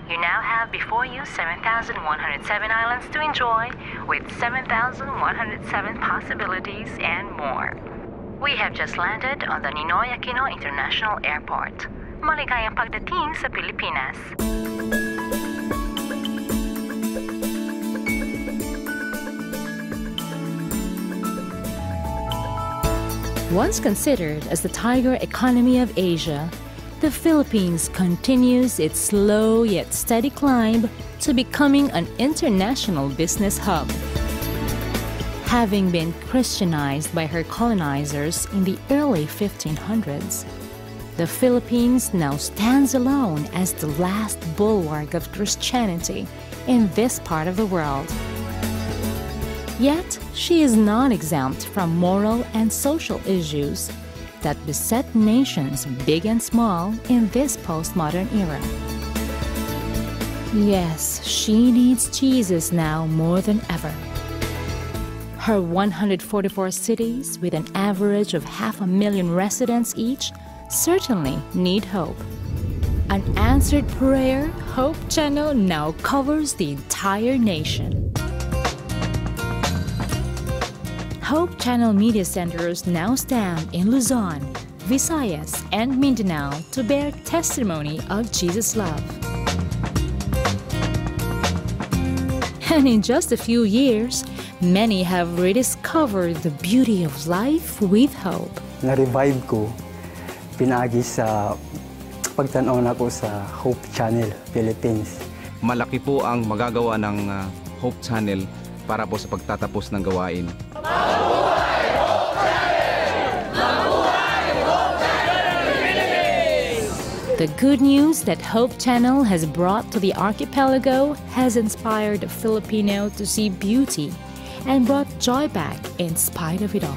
You now have before you 7,107 islands to enjoy, with 7,107 possibilities and more. We have just landed on the Ninoy Aquino International Airport. Maligayang pagdating sa Pilipinas. Once considered as the tiger economy of Asia, the Philippines continues its slow yet steady climb to becoming an international business hub. Having been Christianized by her colonizers in the early 1500s, the Philippines now stands alone as the last bulwark of Christianity in this part of the world. Yet, she is not exempt from moral and social issues that beset nations big and small in this postmodern era. Yes, she needs Jesus now more than ever. Her 144 cities, with an average of 500,000 residents each, certainly need hope. An answered prayer, Hope Channel now covers the entire nation. Hope Channel media centers now stand in Luzon, Visayas, and Mindanao to bear testimony of Jesus' love. And in just a few years, many have rediscovered the beauty of life with hope. Na-revive ko, pinagi sa pagtanaw na ko sa Hope Channel Philippines. Malaki po ang magagawa ng Hope Channel para po sa pagtatapos ng gawain. The good news that Hope Channel has brought to the archipelago has inspired the Filipino to see beauty and brought joy back in spite of it all.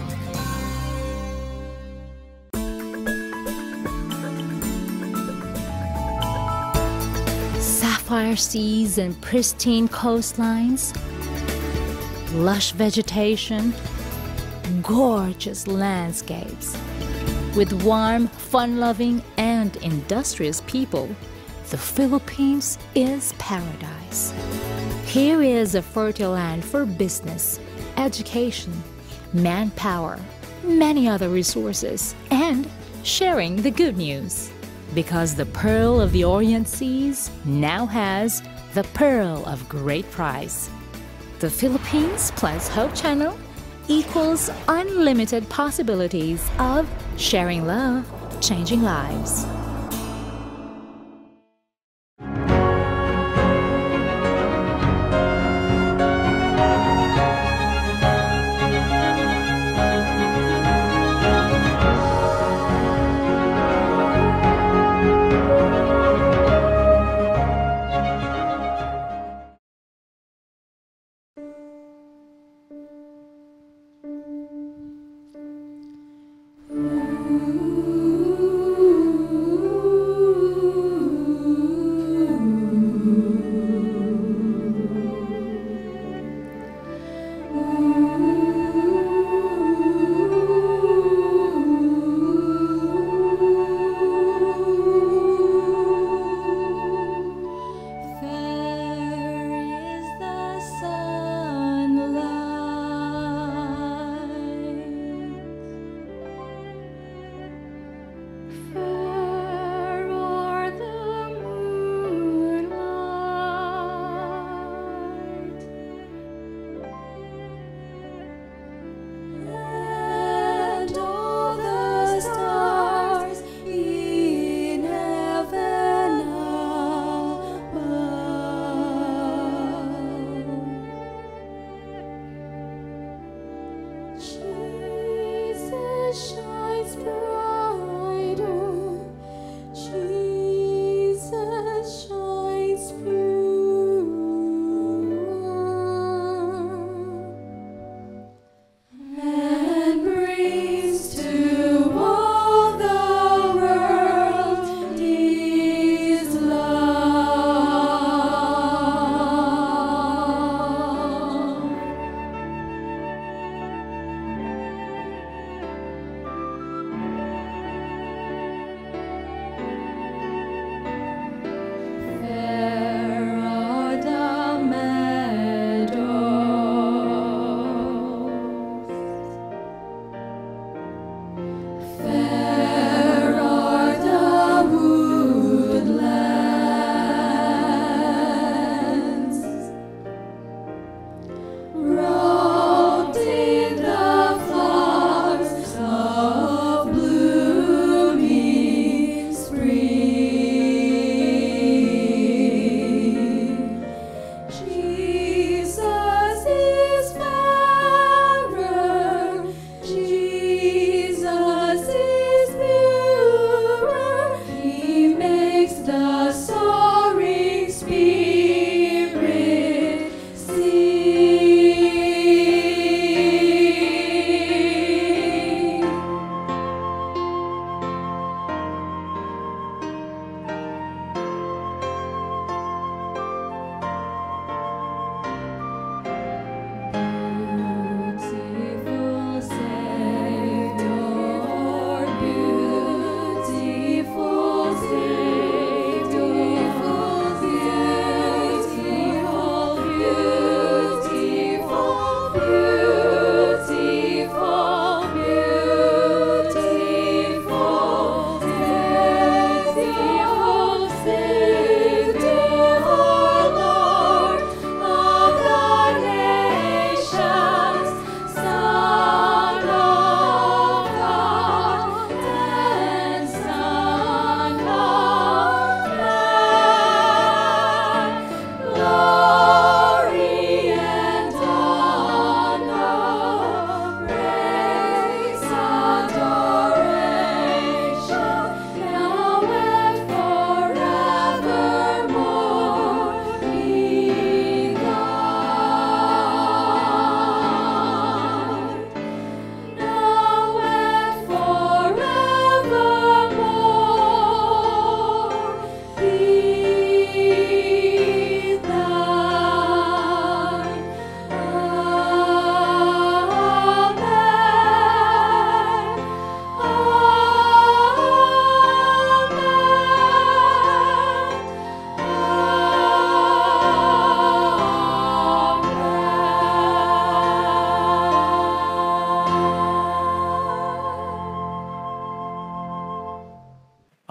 Sapphire seas and pristine coastlines, lush vegetation, gorgeous landscapes. With warm, fun-loving, and industrious people, the Philippines is paradise. Here is a fertile land for business, education, manpower, many other resources, and sharing the good news. Because the Pearl of the Orient Seas now has the Pearl of Great Price. The Philippines plus Hope Channel equals unlimited possibilities of sharing love, changing lives.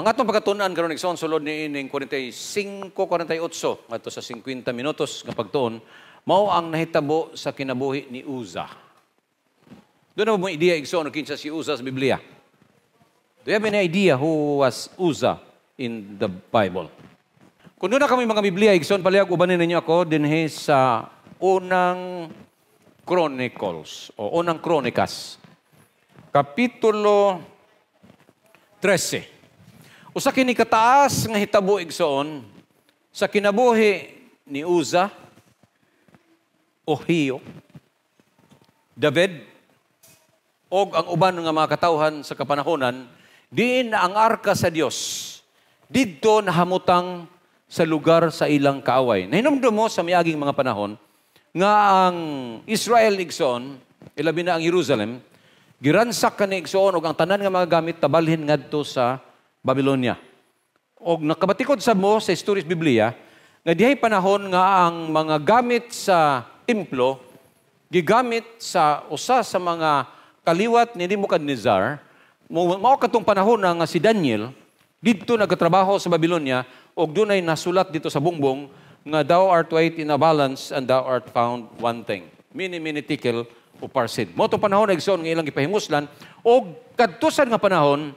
Ang atong pagkatunan karon igsoon sulod ni ining 45-48 ngadto sa 50 minutos nga pagtuon mao ang nahitabo sa kinabuhi ni Uza. Doon na mo idea igsoon kinsa si Uza sa Biblia. Do you have any idea who was Uza in the Bible? Kung doon na kami mga Biblia igsoon palihag ubanin ninyo ako dinhi sa unang Chronicles o unang Kronikas. Kapitulo 13. Usa kini kataas nga hitabo igsoon sa kinabuhi ni Uza, Ohio, David, og ang uban nga mga katawhan sa kapanahonan, diin na ang arka sa Dios didto nahamutang sa lugar sa ilang kaaway. Nahinumdum mo sa miaging mga panahon nga ang Israel igsoon, ilabi na ang Jerusalem, giransak kani igsoon og ang tanan nga mga gamit tabalhin ngadto sa Babylonia. Og nakabatikod sa mo sa Stories Biblia, nga dihay panahon nga ang mga gamit sa templo, gigamit sa usa sa mga kaliwat ni Nebuchadnezzar, mao katong panahon nga si Daniel, dito nagatrabaho sa Babylonia, og dunay nasulat dito sa bungbong, nga thou art weighed in a balance and thou art found wanting. Mini tikel o parsid. Mo itong panahon na igsoon nga ilang ipahimuslan, og kadtusan nga panahon,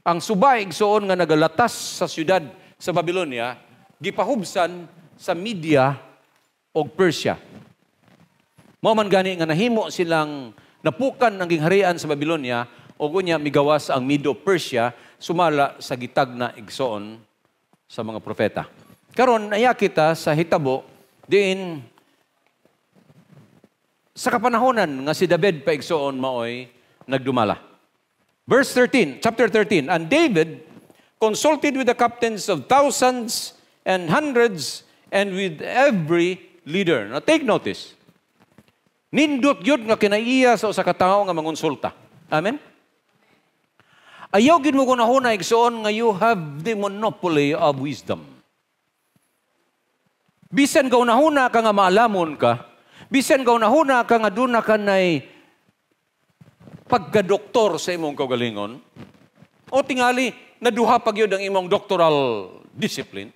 ang subay igsoon nga nagalatas sa syudad sa Babylonia, gipahubsan sa Media o Persia. Mao man gani nga nahimo silang napukan ang gingharian sa Babylonia o kunya migawas ang Medo-Persia sumala sa gitag na igsoon sa mga propeta. Karon aya kita sa hitabo diin sa kapanahonan nga si David pa igsoon maoy nagdumala. Verse 13, chapter 13, and David consulted with the captains of thousands and hundreds and with every leader. Now take notice. Nindot yun nga kinaiya sa usa ka tawo nga mangonsulta. Amen? Ayaw gid mo gunahuna igsoon nga you have the monopoly of wisdom. Bisan gaunahuna ka nga maalamon ka, bisan gaunahuna ka nga duna ka nay pagka-doktor sa imong kaugalingon, o tingali, naduha pag yun ang imong doctoral discipline,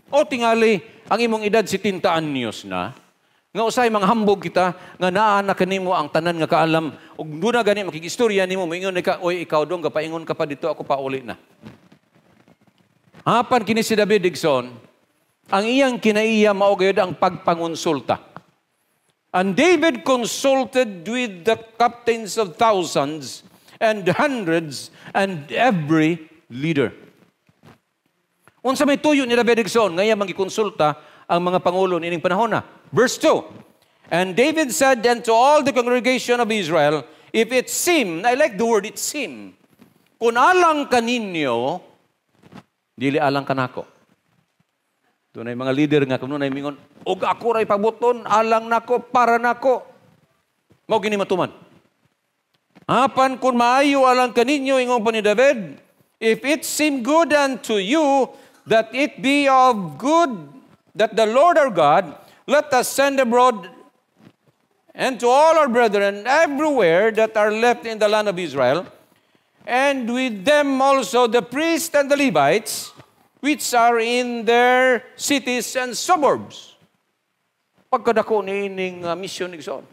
o tingali, ang imong edad 70 anyos na, nga usay mga hambog kita, nga naa na kanimo ang tanan nga kaalam, ug duna gani makikistorya nimo, moingon ka, oy ikaw dong, kapaingon ka pa dito, ako pa uli na. Hapan kini si David Digson, ang iyang kinaiya mao gayud ang pagpangonsulta. And David consulted with the captains of thousands and hundreds and every leader. Unsa may tuyo ni David Digson, ngaya mangikonsulta ang mga pangulo nining panahon na. Verse 2, and David said unto all the congregation of Israel, if it seem, I like the word it seem, kung alang kaninyo, dili alang kanako. Doon ay mga leader nga, kung nun ay mingon, og ako ray pabuton, alang nako, para nako. Mao gini matuman. Apan kung maayo alang kaninyo, ingon pa ni David, if it seem good unto you, that it be of good, that the Lord our God, let us send abroad and to all our brethren everywhere that are left in the land of Israel, and with them also the priests and the Levites, which are in their cities and suburbs. Pagkadako ni ining mission igsoon.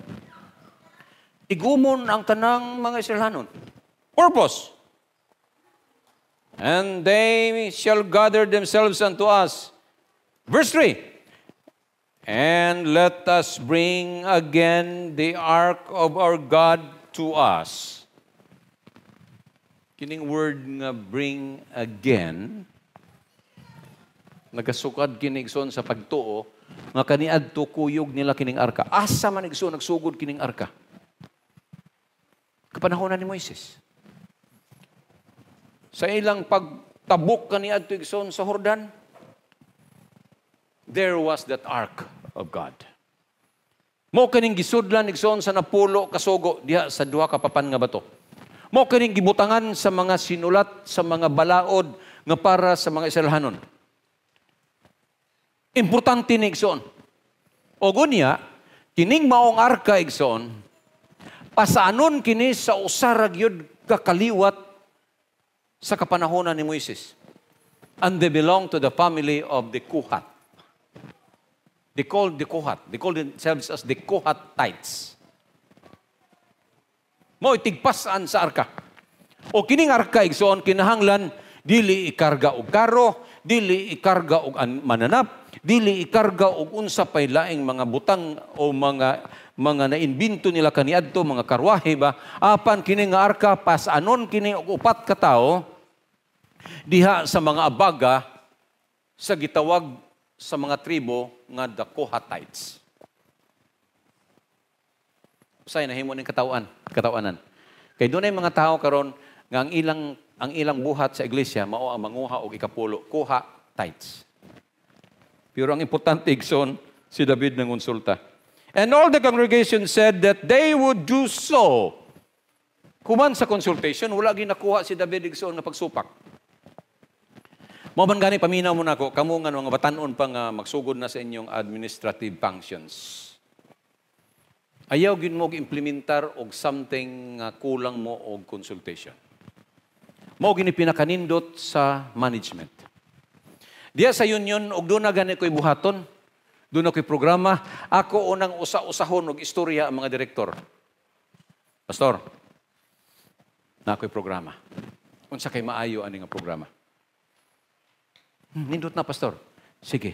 Igumon ang tanang mga Israelanon. Purpose. And they shall gather themselves unto us. Verse 3. And let us bring again the ark of our God to us. Kining word nga bring again, nagasukad kining igsoon sa pagtuo, nga kaniadto kuyog nila kining arka. Asa man igsoon nagsugod kining arka? Kapanahonan ni Moises. Sa ilang pagtabok kaniadto igsoon sa Jordan, there was that ark of God. Mo kaning gisudlan igsoon sa napulo kasugo diha sa duha ka papan nga bato. Mo kaning gibutangan sa mga sinulat sa mga balaod nga para sa mga Israelanon. Importante ni igsoon. O gunya, kining maong arka igsoon, pasaanon kini sa usarag yun kakaliwat sa kapanahonan ni Moises. And they belong to the family of the Kohat. They call themselves as the Kohatites. Mo itigpasan sa arka. O kining arka igsoon kinahanglan dili ikarga og karo, dili ikarga og mananap, dili ikarga og unsa pay laing mga butang o mga naimbento nila kaniadto, mga karwahe ba, apan kini nga arka pasanon kini og upat ka tawo diha sa mga abaga sa gitawag sa mga tribo nga the Kohatites. Usay nahimo ning katawanan. Kay dunay mga tao karon nga ang ilang buhat sa iglesia mao ang manguha og ikapulo, Kohatites. Pero ang importante igsoon si David nang konsulta. And all the congregation said that they would do so. Kuman sa consultation, wala ginakuha si David igsoon na pagsupak. Mao man gani paminaw mo nako, kamo nga mga batan-on pa nga magsugod na sa inyong administrative functions. Ayaw gid mo implementar og something nga kulang mo og consultation. Mao gini pinakanindot sa management. Diya sa union og doon na gani ko'y buhaton, doon na ko'y programa, ako unang usa-usahon og istorya ang mga direktor. Pastor, na ko'y programa. Unsa kay maayo ani nga programa? Nindot na, Pastor. Sige.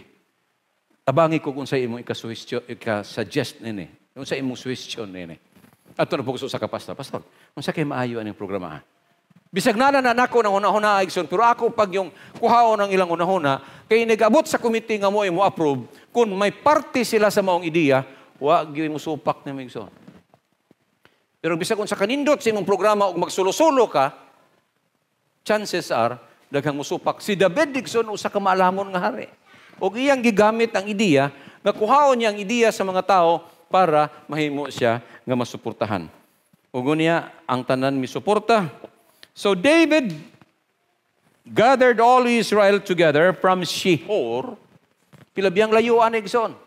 Tabangi ko kung sa imong ika-suggest nini. Kung sa imong suggestion nini. Ato na po sa Pastor. Pastor, unsa kay maayo ani programa? Bisag na nako ng una-una, Igson, pero ako pag yung kuhaon ng ilang una-una, kay nag-abot sa committee nga mo ay mo approve, kung may party sila sa maong ideya, wag yung mo supak na Igson. Pero bisag kung sa kanindot sa imong programa o magsulo-sulo ka, chances are, daghang musupak. Si David Dixon, usa ka maalamon nga hari. O iyang gigamit ang ideya, nga kuhaon niya ang ideya sa mga tao para mahimo siya nga masuportahan. Ugo niya, ang tanan misuporta. So David gathered all Israel together from Shihor. Pilabiyang layuan Igson.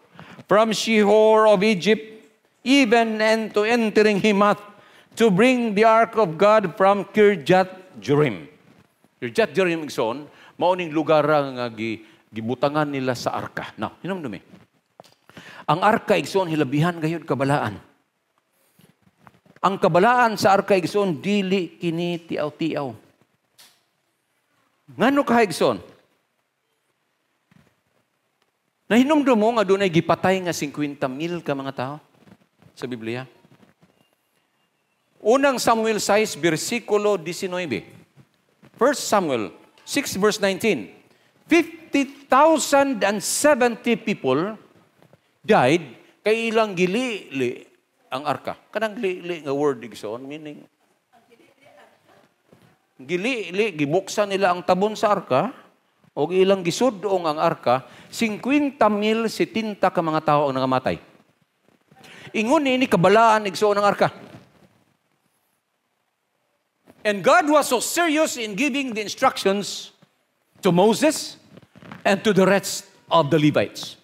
From Shihor of Egypt, even and to entering Hamath, to bring the ark of God from Kirjath Jearim. Kirjath Jearim Igson, mauning lugar nga gibutangan nila sa arka. Now, hinumdumi. Ang arka Igson, hilabihan gayud kabalaan. Ang kabalaan sa arka Igson, dili kini tiaw-tiaw. Ngano ka Igson? Nahinumdum mo nga doon ay gipatay nga 50,000 ka mga tao sa Biblia. Unang Samuel 6, versikulo 19. 1 Samuel 6 verse 19. 50,070 people died kay ilang gili ang arka. Kanang li nga word Igson, meaning gili gibuksan nila ang tabon sa arka o ilang gisudong ang arka, 50,070 ka mga tao ang nangamatay. Ingon ini kabalaan Igson ng arka. And God was so serious in giving the instructions to Moses and to the rest of the Levites.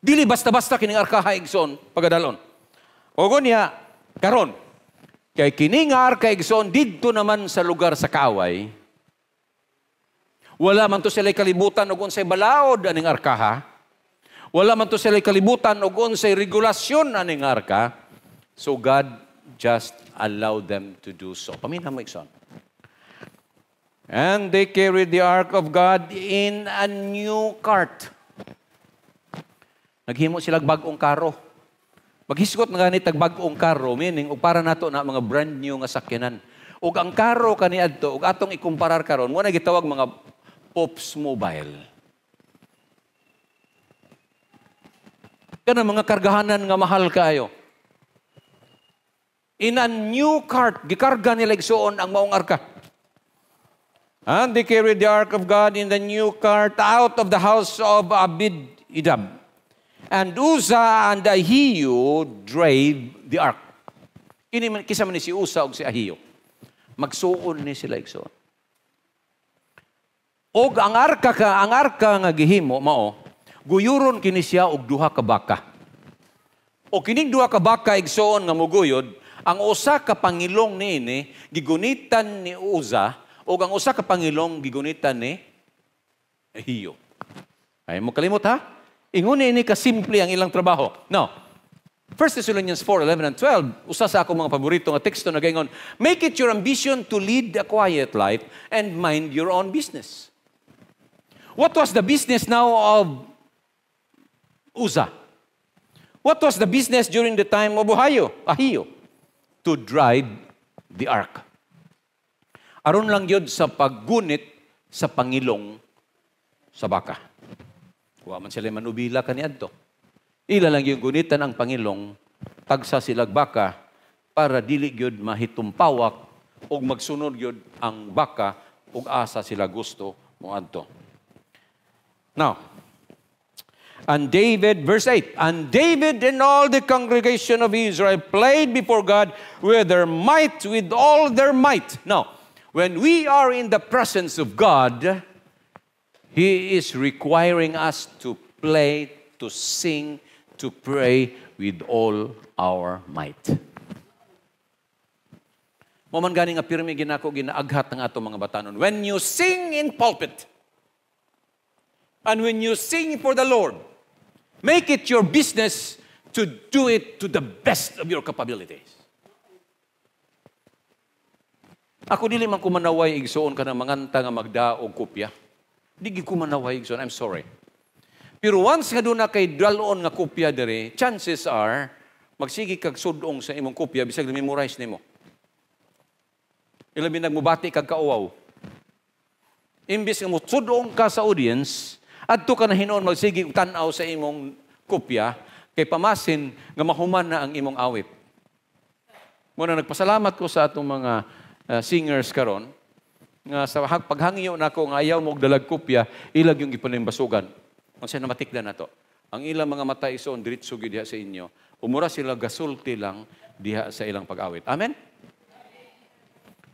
Dili basta-basta kining arka Igson pagadalon. Ogo niya, karon, kay kining arka Igson, didto naman sa lugar sa kaaway, wala man to sila kalibutan o unsay balaod aning arka. Wala man to sila kalibutan o unsay regulasyon aning arka. So God just allowed them to do so. Paminaw mo Igson. And they carried the ark of God in a new cart. Naghimo sila bagong karo. Maghisgot na ganit tagbag-ong karo, meaning, para nato na mga brand new nga sakyanan. Ug ang karo kaniadto, ug atong ikumparar karon, mo na gitawag mga Pops Mobile. Kana mga kargahanan nga mahal kaayo. In a new cart, gikarga nila igsuon ang maong arka. And they carried the ark of God in the new cart out of the house of Abid-Idam. And Uzzah and Ahio drave the ark. Kisa man ni si Uzzah o si Ahio. Magsuon ni sila igsoon. Og ang arka nga gihimo mao, guyuron kini siya og duha ka baka. O kining duha ka baka igsoon nga muguyod, ang usa ka pangilong niini gigunitan ni Uzzah, og ang usa ka pangilong gigunitan ni Ahiyo. Ay mo kalimot ha? Ingon ini kasimple ang ilang trabaho. Now, 1 Thessalonians 4:11 and 12, usa sa akong mga paborito nga teksto na gaingon, make it your ambition to lead a quiet life and mind your own business. What was the business now of Uzzah? What was the business during the time of Ahiyo? To drive the ark. Aron lang yun sa paggunit sa pangilong sa baka. Wa man sila manubila kaniadto. Ila lang yung gunitan ang pangilong, tagsa silag baka, para dili gyud mahitumpawak o magsunod gyud ang baka ug asa sila gusto moadto. Now, and David, verse 8, and David and all the congregation of Israel played before God with their might, with all their might. Now, when we are in the presence of God, He is requiring us to play, to sing, to pray with all our might. Maman gani nga pirmi ginako ginaaghat ng ato mga batanon. When you sing in pulpit, and when you sing for the Lord, make it your business to do it to the best of your capabilities. Ako dili man ko manaway igsoon ka na manganta nga magdaog kopya. Dili ko manaway igsoon, I'm sorry. Pero once nga doon na kay dalon nga kopya dere, chances are, magsigi kag sudong sa imong kopya, bisag na-memorize nimo. Ilabi nagmubati kag kauaw. Imbis nga mo sudong ka sa audience, adto ka na hinuon magsigi tan-aw sa imong kopya, kay pamasin nga mahuman na ang imong awit. Muna nagpasalamat ko sa atong mga singers karon nga sa paghangyo nako nga ayaw mo og dalag kopya, ilag yung ipanimbasugan. Unsa na matikdan nato. Ang ilang mga mata ison diretso gyud diha sa inyo. Umura sila gasulti lang diha sa ilang pag-awit. Amen.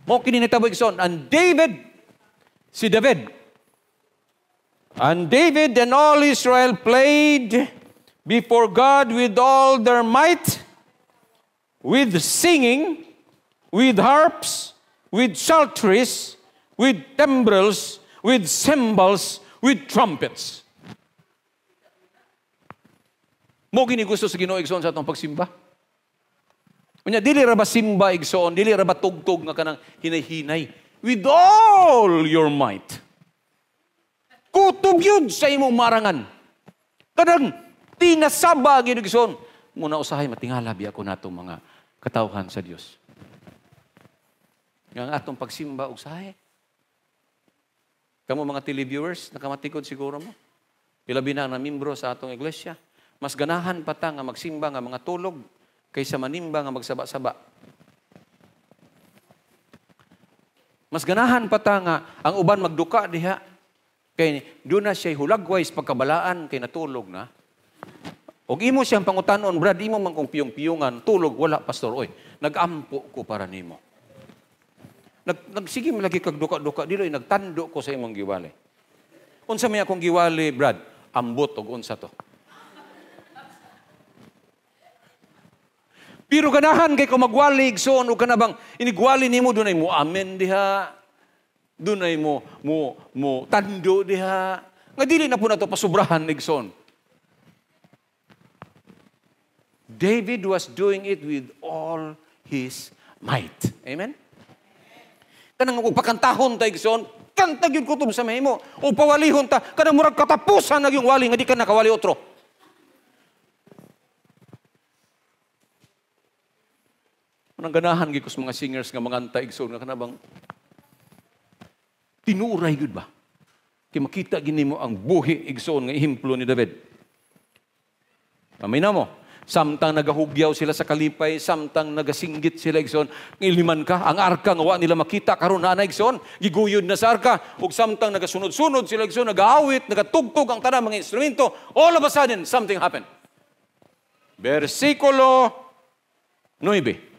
Mo kini nitabo ison, and David, si David, and David and all Israel played before God with all their might, with singing, with harps, with psalteries, with timbrels, with cymbals, with trumpets. Mo gini gusto sa Ginoo igsoon sa atong pagsimba. Unya dili ra ba simba igsoon, dili ra ba tugtog nga kanang hinay-hinay with all your might. Kutob yun sa imong marangan. Kadang tinasaba gid igsoon. Muna usahay matingala biya ko natong mga katawhan sa Dios. Nga atong pagsimba usahay. Kamo mga televiewers, nakamatikod siguro mo. Ilabi na membro sa atong iglesia. Mas ganahan pa ta nga magsimba nga mga tulog kaysa manimba nga magsaba-saba. Mas ganahan pa ta nga ang uban magduka diha kay doon na siya hulagways pagkabalaan kay natulog na. Og imo siyang pangutanon, brad, imo man kung piyong-piyungan, tulog wala pastor, oy, nagampo ko para nimo. Nagsige lagi kag duka-duka dilo, nagtando ko sa imong giwali. Unsa may akong giwali, brad? Ambot og unsa to? Pero ganahan kay ko magwalig soon o kanabang inigwali nimo dunay mo amen diha. Dunay mo tando diha. Nga dili na po nato pasubrahan igsoon. David was doing it with all his might. Amen? Kanang pagkantahon ta igsoon, kanta gyud kutob sa mahimo. O pawalihon ta, kanang murag katapusan na yung wali nga di ka nakawali otro. Nang ganahan gid ko sa mga singers nga manganta igsoon nga kanabang tinuray gud ba? Kay makita gid nimo ang buhi igsoon nga ehemplo ni David. Amay na mo. Samtang nagahugyaw sila sa kalipay, samtang nagasinggit sila igsoon, ngiliman ka ang arka nga wa nila makita karon na igsoon, giguyod na sa arka, ug samtang nagasunod-sunod sila igsoon, nagaawit, nagatugtog ang tanang mga instrumento, all of a sudden something happened. Versikulo 9.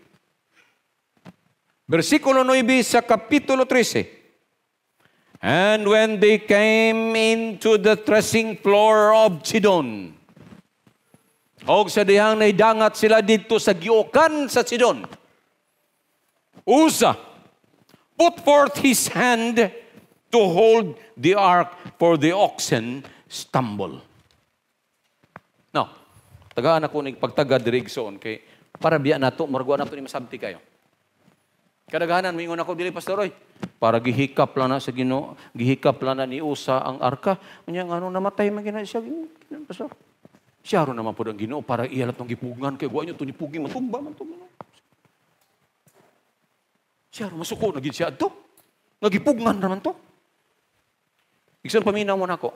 Versikulo 9 sa Kapitulo 13. And when they came into the threshing floor of Sidon, og sa dihang naidangat sila dito sa giukan sa Sidon, Uzzah put forth his hand to hold the ark, for the oxen stumble. Now, tagaan ako ni pagtaga dirigson kay para biya nato, maragwa nato ni masabti kayo. Kadaghanan, mingon ako, dili, Pastor Roy, para gihikap lang na sa Ginoo, gihikap lang na ni Usa ang arka. Kanya nga, namatay man gina siya, Pastor. Siya ron naman po ang Ginoo para iyalat ng gipugan, kaya guwa niyo ito ni Pugi, matumba, matumba. Siya ron, masuko, naging siya ito. Nagipugan naman to. Iksan paminaw mo na ako.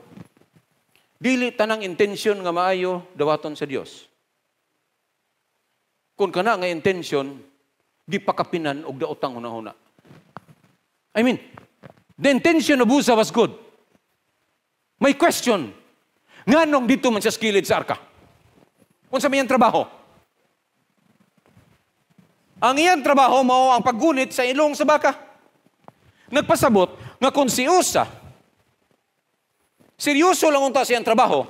Dili tanang intensyon nga maayo dawaton sa Dios. Kung kana nga intensyon, di pakapinan og daotang hunahuna. I mean, the intention of Uza was good. May question. Nganong dito man siya skilid sa arka? Kung sa iyang trabaho. Ang iyang trabaho mao ang paggunit sa ilong sa baka. Nagpasabot nga kung si Uza, seryoso lang unta siyang trabaho,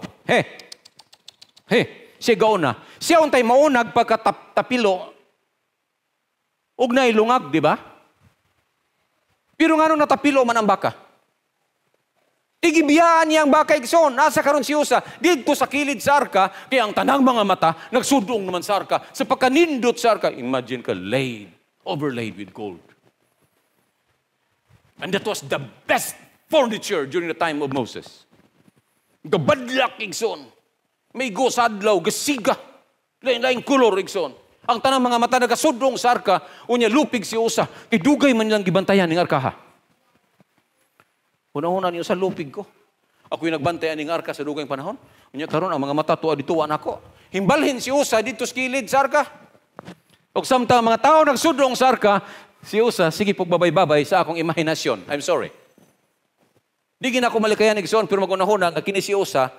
siya gauna. Siya untay maunag pagkatapilo og nailungag, di ba? Pero nga nung natapilo man ang baka. Igibiyaan niya ang baka, igsoon. Nasa karon si Usa, dito sa kilid sa arka, kaya ang tanang mga mata, nagsudong naman sa arka. Sa pagkanindot sa arka, imagine ka, overlaid with gold. And that was the best furniture during the time of Moses. Gabadlak, igsoon. May gosadlaw, gasiga. Lain-lain kulor, igsoon. Ang tanang mga mata nagasudong sa arka, unya lupig si Usa, kay dugay man nilang gibantayan ng arka ha. Una-una niyo sa lupig ko. Ako'y nagbantayan ng arka sa dugay panahon. Unya karon ang mga mata tuwa dituwa nako. Himbalhin si Usa dito sa kilid sa arka. Og samtang mga tao nagsudong sa arka, si Usa sige pagbabay-babay sa akong imahinasyon. I'm sorry. Di gina ko malikayan ni Gison, pero magunahon ang kini si Usa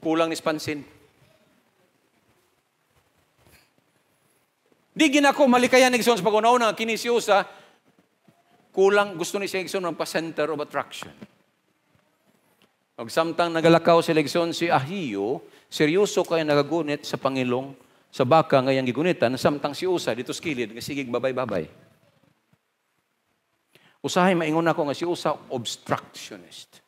kulang ni pansin. Di ginako malikayan ni Gison sa pag-unaw na kini si Usa, kulang gusto ni si Gison ng pa-center of attraction. Og samtang nagalakaw si Gison si Ahiyo, seryoso kay nagagunit sa pangilong sa baka ngayang gigunitan, samtang si Usa dito sa kilid, nga sigig babay-babay. Usahay maingon ako nga si Usa obstructionist.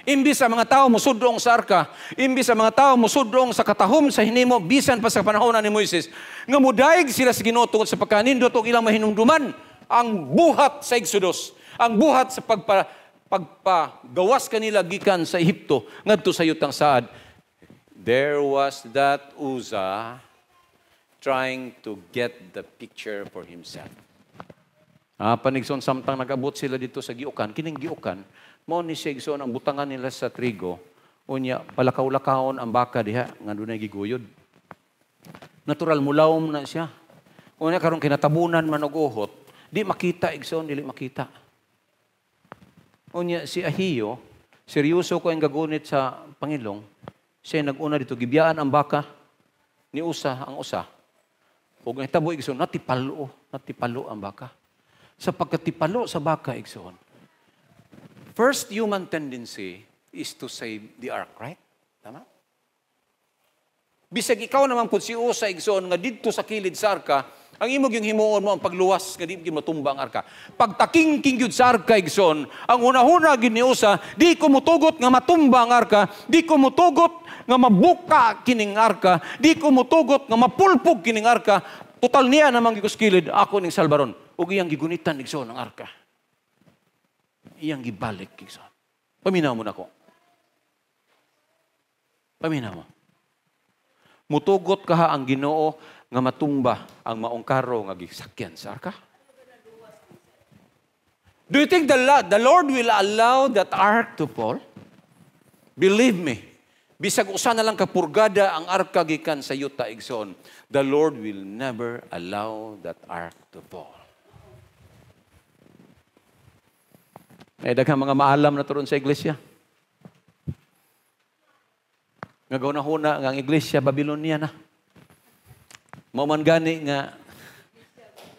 Imbis sa mga tao musudong sa arka, imbis sa mga tao musudong sa katahom sa hinimo, bisan pa sa panahon ni Moises, nga mudaig sila sa Ginoo tungod sa pagkanindot og ilang mahinungduman, ang buhat sa Exodus, ang buhat sa pagpagawas kanila gikan sa Ehipto ngadto sa yutang saad. There was that Uza trying to get the picture for himself. Panigson samtang nagabot sila dito sa giukan, kining giukan, mao ni Sigson ang butangan nila sa trigo, unya palakaw-lakawon ang baka diha nga dunay giguyod. Natural mulawom na siya. Unya karon kinatabunan man og uhot, di makita Igson, dili makita. Unya si Ahiyo, seryoso ko ang gagunit sa Pangilong, siya nag-una dito gibiyaan ang baka ni Usa ang usa. Ug nahitabo Igson, natipalo ang baka. Sa pagkatipalo sa baka Igson, first human tendency is to save the ark, right? Tama? Bisag ikaw naman po si Usa Igson nga dito sa kilid sa arka, ang imog yung himuon mo ang pagluwas nga di matumba ang arka. Pagtaking-king yun sa arka Igson, ang una-una gid ni Usa, di ko mutugot nga matumba ang arka, di ko mutugot nga mabuka kining arka, di ko mutugot nga mapulpog kining arka, total niya namang gikuskilid, ako ning salbaron. Ug iyang gigunitan Igson ang arka. Iyang gibalik, Igson. Paminaw mo na ko. Paminaw mo. Mutugot ka ang Ginoo nga matumba ang maong karo nga gisakyan sa arka? Do you think the Lord will allow that ark to fall? Believe me, bisag usa na lang kapurgada ang arka gikan sa yuta Igson, the Lord will never allow that ark to fall. May daghang mga maalam na turon sa iglesia. Nga gauna-huna nga ang iglesia Babylonia na. Mauman gani nga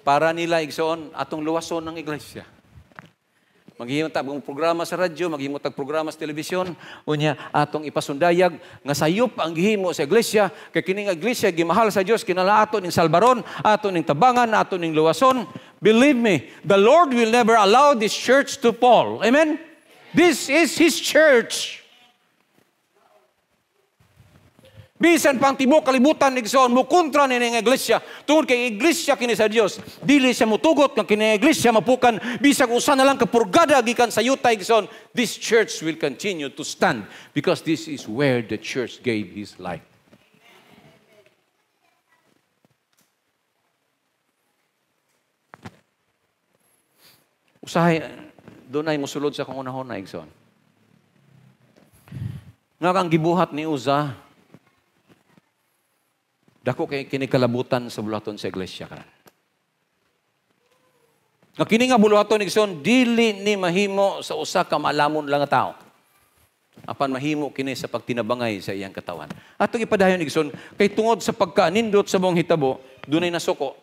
para nila Igsoon atong luwason ng iglesia. Maghimot tag programa sa radyo, maghimot tag programa sa telebisyon, unya atong ipasundayag nga sayop ang gihimo sa iglesia, kay kining iglesia gimahal sa Dios kinala ato ning salbaron, ato ning tabangan, ato ning luwason. Believe me, the Lord will never allow this church to fall. Amen? This is His church. Bisan pang tibuok kalibutan ni Igsoon mo kontra ni ng iglesia. Tungod kay iglesia kini sa Dios, dili siya mutugot nga kini iglesia mapukan bisag usa na lang kapurgada gikan sa yuta Igsoon. This church will continue to stand because this is where the church gave his life. Usahay doon ay musulod sa kung unahon na Igsoon. Nga kang gibuhat ni Uza, dako kay kinikalabutan sa bulaton sa iglesia karon. Nga kini nga bulaton Igsoon dili ni mahimo sa usa ka maalamon lang nga tao. Apan mahimo kini sa pagtinabangay sa iyang katawan. Atong ipadayon Igsoon kay tungod sa pagkanindot sa buong hitabo, dunay nasuko.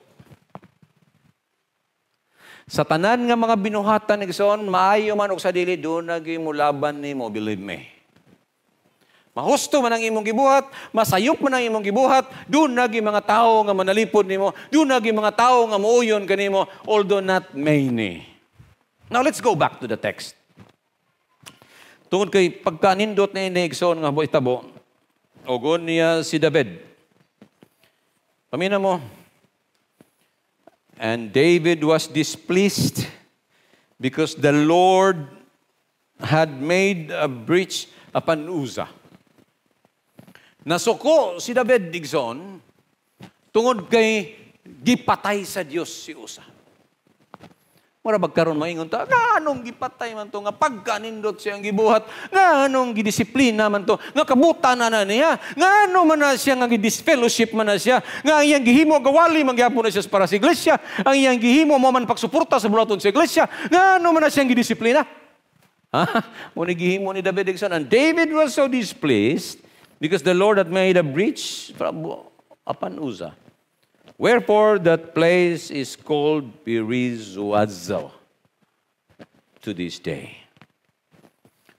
Sa tanan nga mga binuhatan Igsoon, maayo man og sa dili dunay mulaban nimo, believe me. Mahusto man ang imong gibuhat, masayop man ang imong gibuhat, doon nagi mga tao nga manalipod nimo, doon nagi mga tao nga muuyon kanimo, although not many. Now let's go back to the text. Tungod kay pagkanindot na Igsoon nga itabo, ogon niya si David. Pamina mo. And David was displeased because the Lord had made a breach upon Uzzah. Nasuko si David Igsoon tungod kay gipatay sa Dios si Uzzah. Mura bagkaron maingon ta, nganong gipatay man to nga pagkanindot siyang gibuhat, nganong gidisiplina man to, nga kabutan na niya, ngano man na siya nga gidisfellowship man na siya, nga ang iyang gihimo gawali man gyapon na siya para sa iglesia, ang iyang gihimo mo man pagsuporta sa bulaton sa iglesia, ngano man na siyang gidisiplina. Muna gihimo ni David Igsoon, and David was so displeased because the Lord had made a breach upon Uzzah. Wherefore that place is called Perizzuazzo to this day.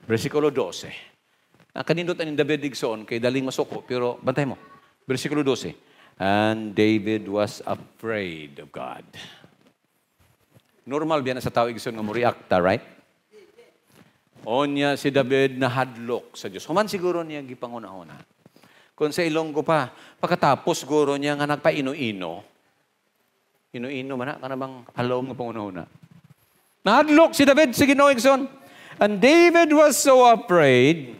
Versikulo 12. Kanindot ni David Igsoon kay daling masuko, pero bantay mo. Versikulo 12. And David was afraid of God. Normal biyan sa tao Igsoon nga mo reacta, right? Onya si David na hadlok sa Diyos. Human siguro niya gipanguna-una. Kung sa Ilonggo pa, pagkatapos siguro niya nga nagpaino-ino. Ino-ino man na, kanabang halom nga panguna-una. Nahadlok si David sa Ginoo Igsoon. And David was so afraid,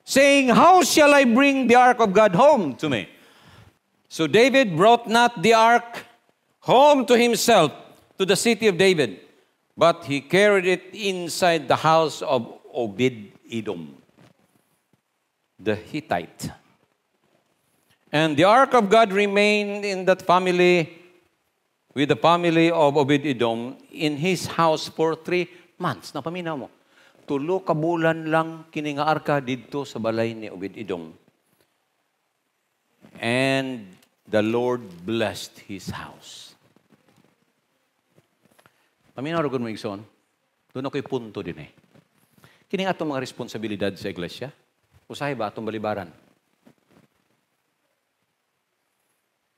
saying, how shall I bring the ark of God home to me? So David brought not the ark home to himself, to the city of David, but he carried it inside the house of Obed-Edom, the Hittite. And the ark of God remained in that family, with the family of Obed-Edom, in his house for 3 months. Napaminaw mo, 3 ka bulan lang kini nga arka didto sa balay ni Obed-Edom. And the Lord blessed his house. Paminaw rin mo, Igsoon, doon ako'y punto din eh. Kini nga itong mga responsibilidad sa iglesia, usahay ba itong balibaran?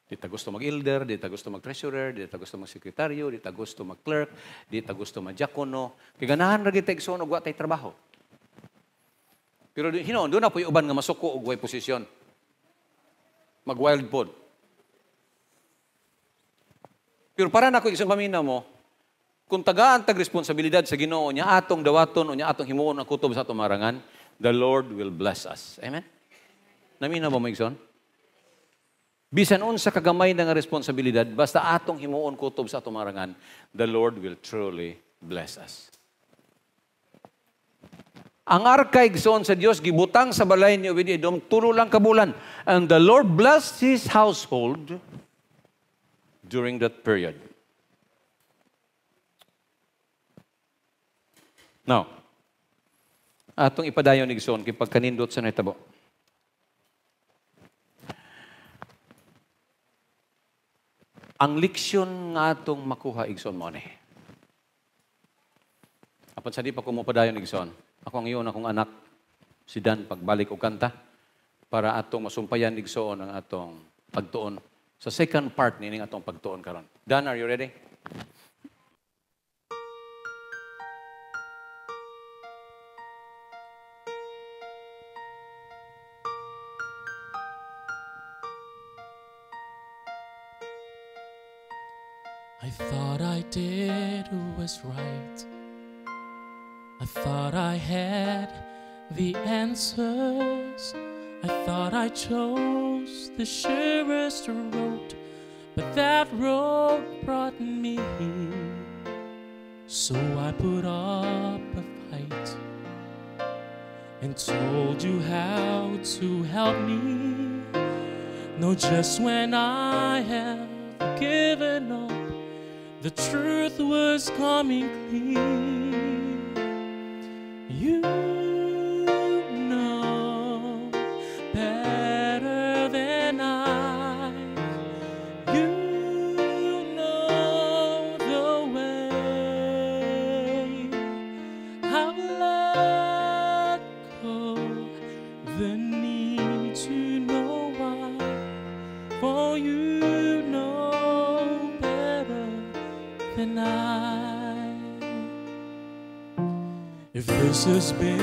Di ta gusto mag-elder, di ta gusto mag-treasurer, di ta gusto mag-sekretaryo, di ta gusto mag-clerk, di ta gusto mag-diakono. Kaya ganahan rin kita Igsoon, ugwa tayo trabaho. Pero doon na po yung uban nga masuko, ugway posisyon. Mag-wild pod. Pero para na ako Igsoon paminaw mo, kung tagaan tag-responsibilidad sa Ginoo niya, atong dawaton o niya atong himuon ang kutob sa tumarangan, the Lord will bless us. Amen? Namina ba mo, Igsoon? Bisan unsa kagamay na nga responsibilidad, basta atong himuon kutob sa tumarangan, the Lord will truly bless us. Ang arka Igsoon sa Dios gibutang sa balay ni Obed-Edom 3 lang ka bulan, and the Lord blessed his household during that period. Now, atong ipadayon Igsoon kay pagkanindot sa nahitabo. Ang leksyon nga atong makuha Igsoon mo ni. Apan sa di pa kumupadayon igsoon. Ako ang iyon akong anak, si Dan, pagbalik o kanta, para atong masumpayan igsoon ang atong pagtuon. Sa second part nining atong pagtuon karon. Dan, are you ready? I thought I did what was right. I thought I had the answers. I thought I chose the surest road, but that road brought me here. So I put up a fight and told you how to help me. Know just when I have given up, the truth was coming clear. You know better than I. You know the way. I've let go the need to know why. For you know better than I. If this has been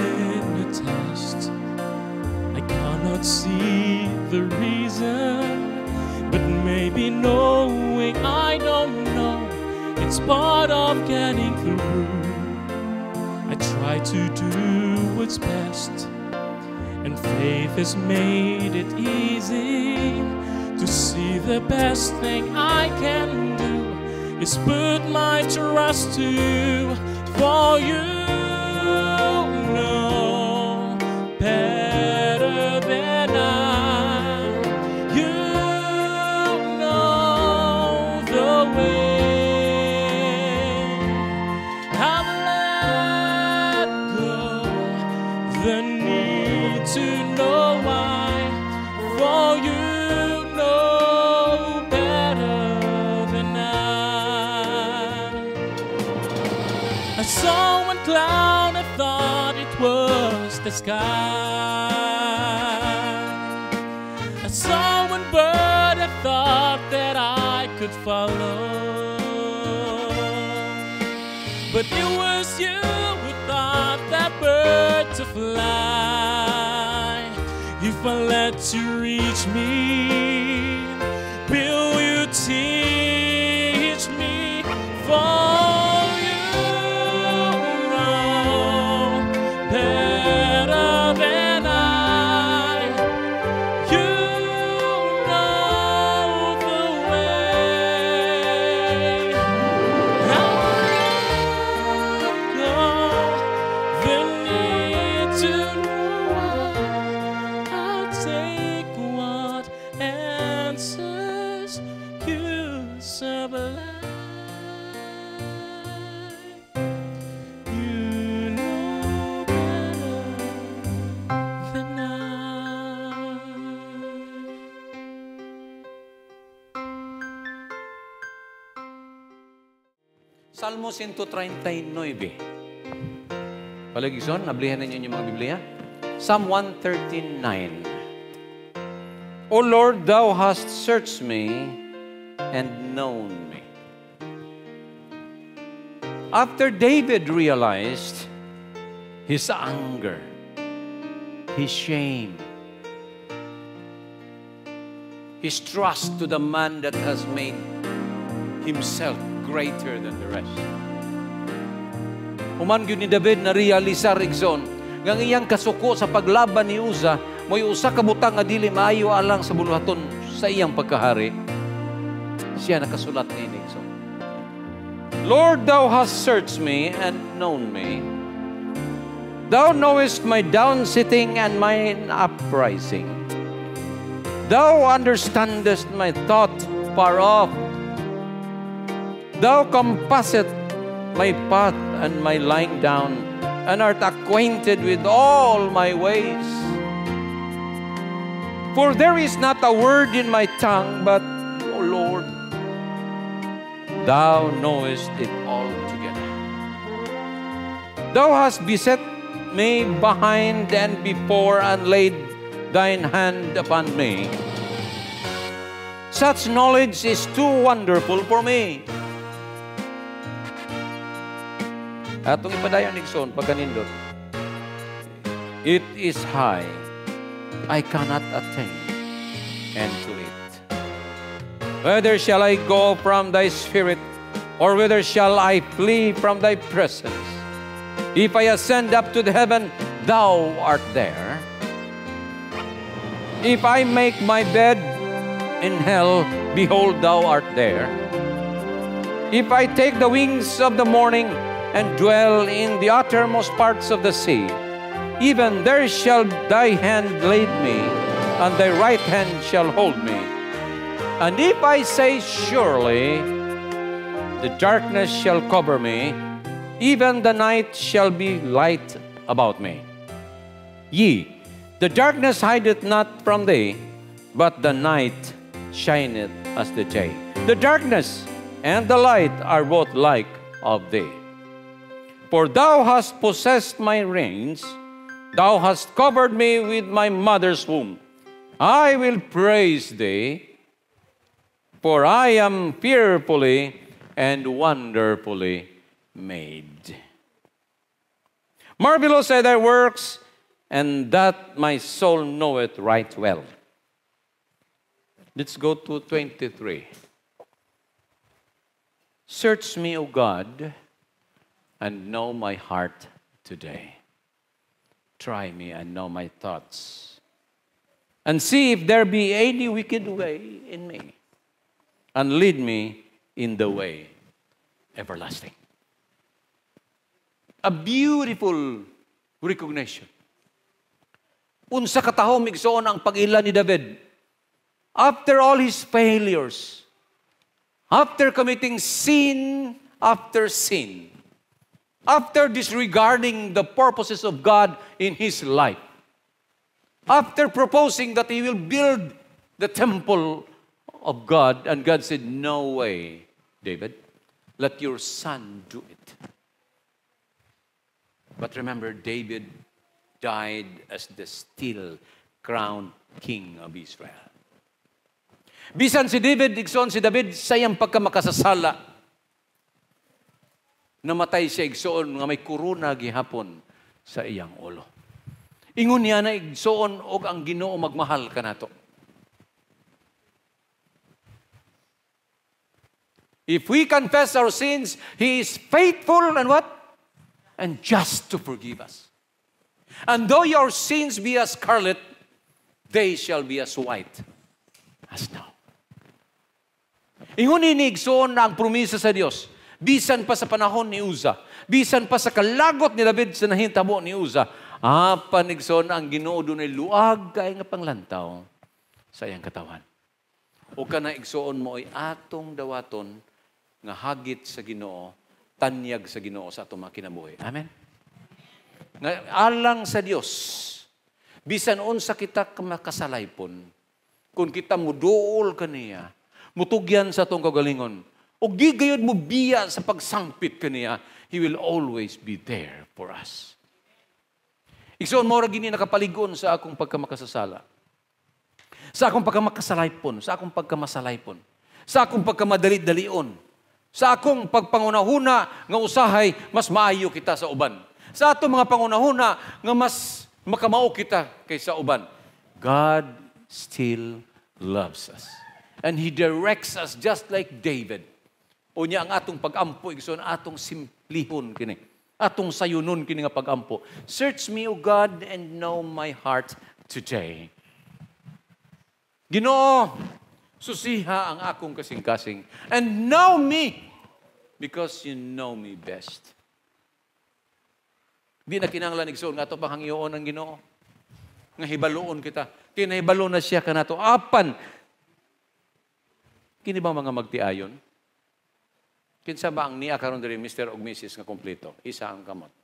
a test, I cannot see the reason, but maybe knowing I don't know, it's part of getting through. I try to do what's best, and faith has made it easy to see the best thing I can do is put my trust to you. For you know better than I. You know the way. I've let go the need to know why. For you know better than I. I saw one cloud, I thought it was the sky. I saw one bird, I thought that I could follow. But it was you who taught that bird to fly. If I let you reach me, will you teach me? For Salmo 139. Palagison, nablihan ninyo yung mga Biblia. Psalm 139. O Lord, Thou hast searched me and known me. After David realized his anger, his shame, his trust to the man that has made himself greater than the rest. Human gyud ni David na realisar igsoon ngang iyang kasuko sa paglaban ni Uza mo'y usa ka butang nga dili maayo alang sa buluhaton sa iyang pagkahari. Siya nakasulat ni igsoon. Lord, Thou hast searched me and known me. Thou knowest my downsitting and mine uprising. Thou understandest my thought far off. Thou compassest my path and my lying down, and art acquainted with all my ways. For there is not a word in my tongue, but, O Lord, Thou knowest it altogether. Thou hast beset me behind and before, and laid thine hand upon me. Such knowledge is too wonderful for me. Atong ipadayon Nixon, pagkanindot. It is high, I cannot attain unto it. Whether shall I go from thy spirit, or whither shall I flee from thy presence? If I ascend up to the heaven, thou art there. If I make my bed in hell, behold, thou art there. If I take the wings of the morning and dwell in the uttermost parts of the sea, even there shall thy hand lead me, and thy right hand shall hold me. And if I say, surely the darkness shall cover me, even the night shall be light about me. Yea, the darkness hideth not from thee, but the night shineth as the day. The darkness and the light are both like of thee. For thou hast possessed my reins, thou hast covered me with my mother's womb. I will praise thee, for I am fearfully and wonderfully made. Marvelous are thy works, and that my soul knoweth right well. Let's go to 23. Search me, O God, and know my heart today. Try me and know my thoughts, and see if there be any wicked way in me, and lead me in the way everlasting. A beautiful recognition. Unsa katahom igsoon ang pag-ila ni David. After all his failures, after committing sin after sin, after disregarding the purposes of God in his life, after proposing that he will build the temple of God, and God said, no way, David, let your son do it. But remember, David died as the still crowned king of Israel. Bisan si David, igsoon si David, sayang pagkamakasasala. Namatay siya igsoon nga may kuruna gihapon sa iyang ulo. Ingon niya na igsoon og ang Ginoo magmahal kanato. If we confess our sins, He is faithful and what? And just to forgive us. And though your sins be as scarlet, they shall be as white as snow. Ingon inigsoon na ang promisa sa Dios. Bisan pa sa panahon ni Uza, bisan pa sa kalagot ni David sa nahitabo ni Uza, panigsoon ang Ginoo dunay luag kay nga panglantaw sa iyang katawan. O kana igsoon mo ay atong dawaton nga hagit sa Ginoo, tanyag sa Ginoo sa atong mga kinabuhi. Amen. Nga alang sa Dios, bisan unsa kita makasalaypon, kung kita muduol kaniya, mutugyan sa atong kagalingon, o gigayod mo biya sa pagsangpit kaniya, He will always be there for us. Igsoon mo ra gini nakapaligon sa akong pagkamakasasala, sa akong pagkamakasalaypon, sa akong pagkamasalaypon, sa akong pagkamadali-dalion, sa akong pagpangunahuna nga usahay, mas maayo kita sa uban. Sa atong mga pangunahuna nga mas makamao kita kaysa uban. God still loves us. And He directs us just like David. O niya ang atong pag-ampo, igsoon, atong simplihon kini. Atong sayunon kini nga pag-ampo. Search me, O God, and know my heart today. Ginoo, susiha ang akong kasing-kasing. And know me, because you know me best. Di na kinanglan igsoon, nga ito pang hangyoon ng Ginoo. Nga hibaloon kita. Kinahibalo na siya ka na ito. Apan, kini ba mga magtiayon? Kinsa ba ang niya karon diri Mr. og Mrs. nga kompleto? Isa ang kamot.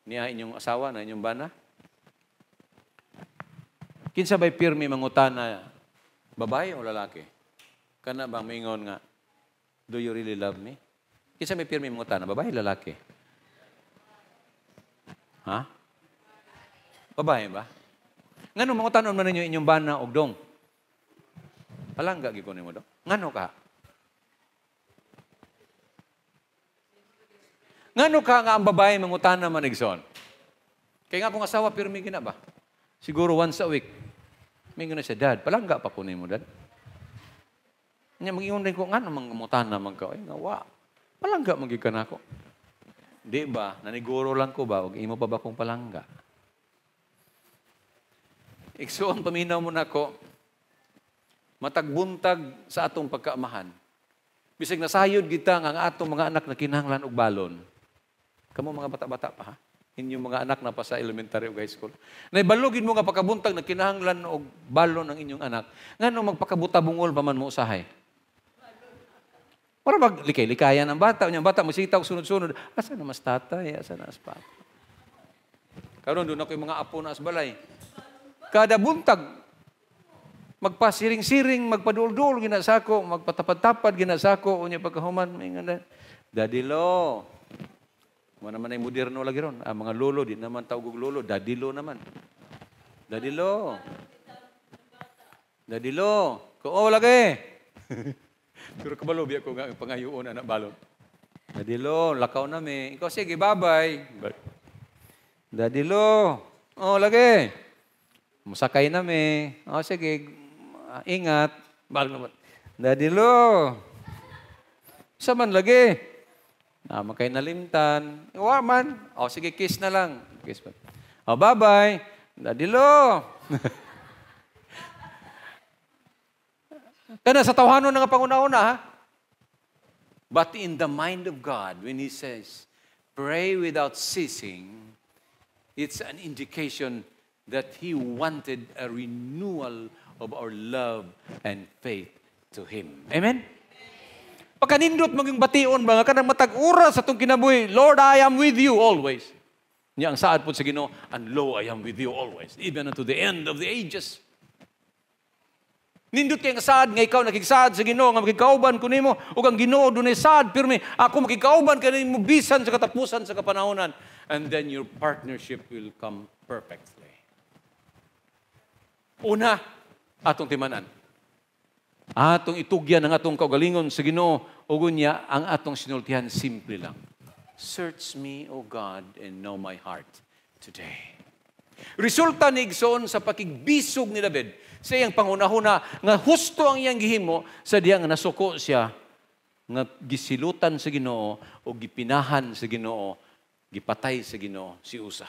Niya inyong asawa na inyong bana? Kinsa ba'y pirmi mangutana, babae o lalaki? Kana ba maingon nga, do you really love me? Kinsa may pirmi mangutana, babae o lalaki? Ha? Babae ba? Ngano mangutanon man ninyo inyong bana og dong? Palangga gyud ko nimo do. Ngano ka? Ngano ka nga ang babae mangutana man igsoon? Kaya nga akong asawa pirmi gina ba? Siguro once a week. May gina siya, Dad, palangga pa ko nimo, Dad. Nya mag-ingon din ko ngano mangutana man ka? Ay nga wa. Palangga man gyud kanako. Di ba? Naniguro lang ko ba og imo pa ba kong palangga? Igsoon paminaw mo na ko, matagbuntag sa atong pagkaamahan. Bisag nasayod kita nga ang atong mga anak na kinahanglan og balon. Kamo mga bata-bata pa ha? Inyong mga anak na pa sa elementary o high school. Naibalugin mo nga pagkabuntag na kinahanglan og balon ang inyong anak. Ngano magpakabuta-bungol pa man mo usahay? Para maglikay-likayan ang bata. Ang bata masitaw sunod-sunod. Asa na mas tatay? Asa na mas papa? Karon doon ako yung mga apo na asbalay. Kada buntag, magpasiring-siring, magpadul-dul, ginasako, magpatapad-tapad, ginasako, unya pagkahuman, may nga dadilo. Mga naman ay moderno lagi ron. Mga lolo, di naman tawag lolo, dadilo naman. Dadilo. Dadilo. Oo, lagi. Pero kabalo, biya ko nga pangayuon, anak balon. Dadilo, lakaw nami. Ikaw, sige, bye-bye. Dadilo. Oo, lagi. Musakay nami. O, sige, ingat. Dadilo. Isa man lagi. Makay nalimtan. Iwa man. O, sige, kiss na lang. Kiss pa. O, bye-bye. Dadilo. Kana sa tawhanon nga panguna-una, ha? But in the mind of God, when He says, pray without ceasing, it's an indication that He wanted a renewal of our love and faith to Him. Amen? Pagkanindot maging bation, mga kanang matag-ura sa itong kinabuhi, Lord, I am with you always. Niya ang saad po sa Ginoo, and lo, I am with you always, even unto the end of the ages. Nindot kay nga saad, nga ikaw nakigsaad sa Ginoo, nga makikauban ko nimo, ug ang Ginoo dunay saad, pirmi, ako makikauban ka nimo bisan sa katapusan sa kapanahonan, and then your partnership will come perfectly. Una, atong timanan. Atong itugyan ang atong kaugalingon sa Ginoo, ug unya ang atong sinultihan simple lang. Search me, O God, and know my heart today. Resulta ni igsoon sa pakigbisog ni David sa iyang pangunahuna nga husto ang iyang gihimo sa diya nga nasuko siya nga gisilutan sa Ginoo o gipinahan sa Ginoo, gipatay sa Ginoo si Usa.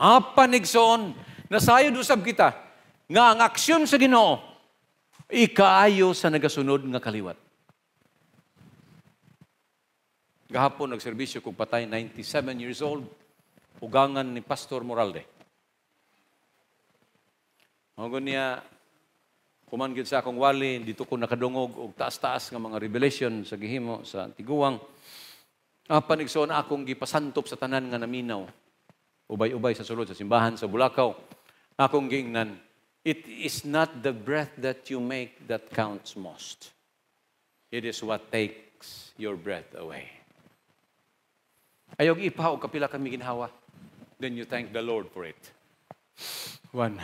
Apan igsoon nasayod usab kita nga ang aksyon sa Ginoo ikaayo sa nagasunod nga kaliwat. Gahapon nagserbisyo kong patay, 97 years old, ugangan ni Pastor Moralde. Magon niya, kumanggit sa akong wali, dito ko nakadungog og taas-taas nga mga revelation sa gihimo, sa tiguang. Apan igsoon akong gipasantop sa tanan nga naminaw. Ubay-ubay sa sulod, sa simbahan, sa Bulacau. Akong giingnan, it is not the breath that you make that counts most. It is what takes your breath away. Ayaw ipaw kapila kami ginhawa. Then you thank the Lord for it. 1,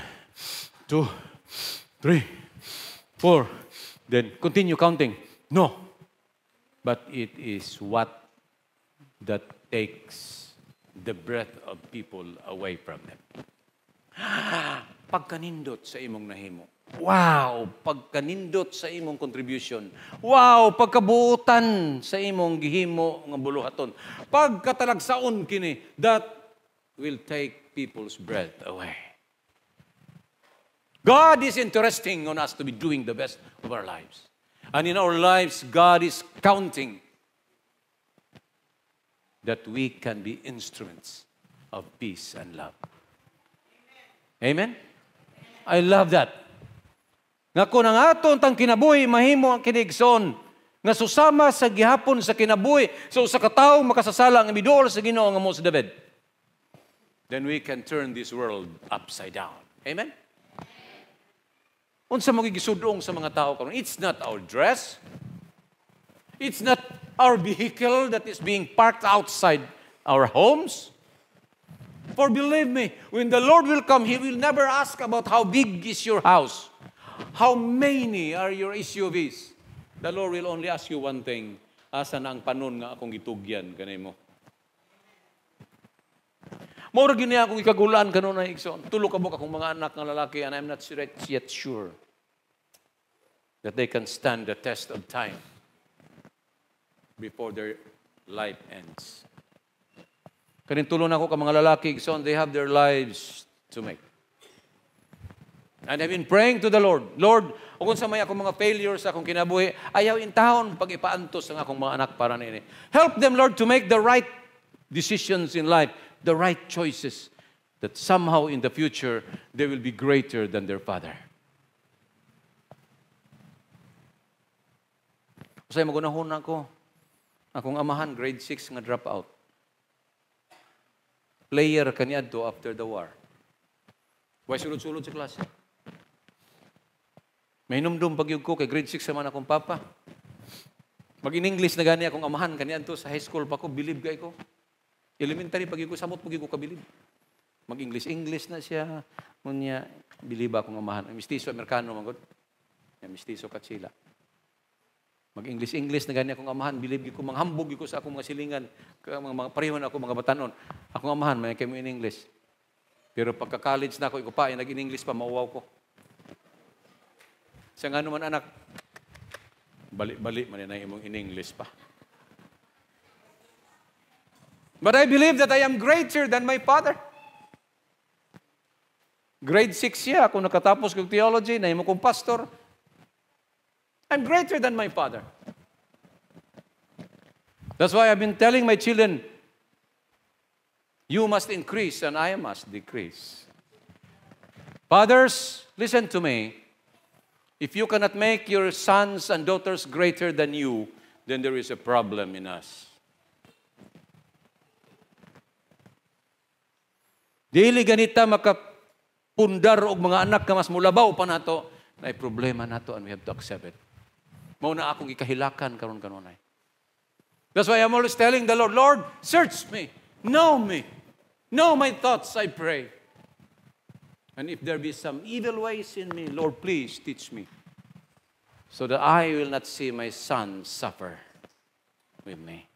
2, 3, 4. Then continue counting. No. But it is what that takes the breath of people away from them. Pagkanindot sa imong nahimo. Wow! Pagkanindot sa imong contribution. Wow! Pagkabuutan sa imong gihimo nga buluhaton. Pagkatalagsaon kini, that will take people's breath away. God is interesting on us to be doing the best of our lives. And in our lives, God is counting that we can be instruments of peace and love. Amen? I love that. Nga kung ang aton tang kinabuhi, mahimo ang kinigson, nga susama sa gihapon sa kinabuhi, so sa kataw makasasala ang imidool sa Ginoo nga mo si David, then we can turn this world upside down. Amen? Unsa magigisudong sa mga tao karon? It's not our dress. It's not our vehicle that is being parked outside our homes. For believe me, when the Lord will come, He will never ask about how big is your house. How many are your SUVs? The Lord will only ask you one thing. Asa na ang panon nga akong gitugyan kanay mo? Maura gini akong ikagulaan kanon na igsoon. Tulo ka mo akong mga anak ng lalaki and I'm not yet sure that they can stand the test of time before their life ends. Kanin tulong ako ka mga lalaki igsoon, they have their lives to make. And I've been praying to the Lord, Lord, kung sa may akong mga failures sa akong kinabuhi, ayaw in taon pag ipaantos ang akong mga anak para nini. Help them, Lord, to make the right decisions in life, the right choices, that somehow in the future, they will be greater than their father. Kasi magunahon ako, akong amahan, grade 6 nga dropout. Player kaniadto after the war. Why sulod-sulod sa klase? May numdum pagyug ko kay grade 6 naman akong papa. Mag-in-English na gani akong amahan kaniadto sa high school pa ko, bilib kay ko. Elementary pagyug ko samot pagyug ko kabilib. Mag-English na siya. Unya bilib akong amahan. Mistiso Amerikano man gud. Mistiso Katsila. Mag-English na gani akong amahan, bilib ko manghambog ko sa akong mga silingan, mga parehon ako mga batanon. Akong amahan may kay mo in English. Pero pagka-college na ako, ikupain, nag-in-English pa, mauwaw ko. Siya nga naman, anak, balik-balik man na imong in-English pa. But I believe that I am greater than my father. Grade 6 siya, kung nakatapos kong theology, na imo kong pastor, I'm greater than my father. That's why I've been telling my children, you must increase and I must decrease. Fathers, listen to me. If you cannot make your sons and daughters greater than you, then there is a problem in us. Dili ganita makapundar og mga anak ka mas mulabaw pa nato, na problema nato and we have to accept it. Mao na akong ikahilakan karon kanunay. That's why I'm always telling the Lord, Lord, search me, know my thoughts, I pray. And if there be some evil ways in me, Lord, please teach me, so that I will not see my son suffer with me.